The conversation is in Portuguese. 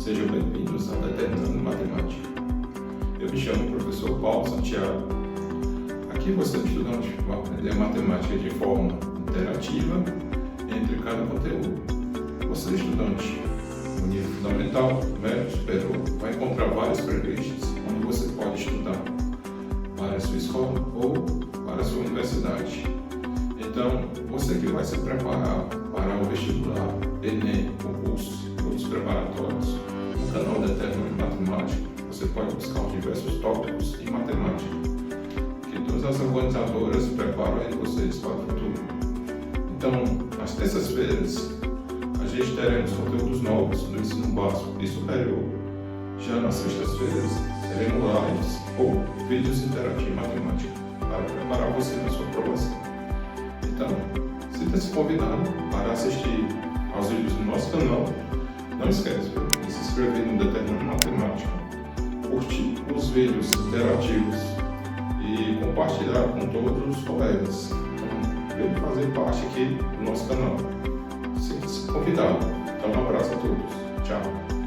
Sejam bem-vindos ao Determinando Matemática. Eu me chamo professor Paulo Santiago. Aqui você, estudante, vai aprender matemática de forma interativa entre cada conteúdo. Você, estudante, no nível fundamental, médio, superior, vai encontrar várias playlists onde você pode estudar para a sua escola ou para a sua universidade. Então, você que vai se preparar para o vestibular, Enem, concursos e outros preparatórios, no canal Determinando Matemática, você pode buscar os diversos tópicos em matemática que todas as organizadoras preparam aí vocês para o futuro. Então, nas terças-feiras, a gente teremos conteúdos novos no ensino básico e superior. Já nas sextas-feiras, teremos lives ou vídeos interativos em matemática para preparar você na sua aprovação. Então, sinta-se convidado para assistir aos vídeos do nosso canal. Não esqueça de se inscrever no Determinando Matemática, curtir os vídeos interativos e compartilhar com todos os colegas. Então, venha fazer parte aqui do nosso canal. Sinta-se convidado. Então, um abraço a todos. Tchau.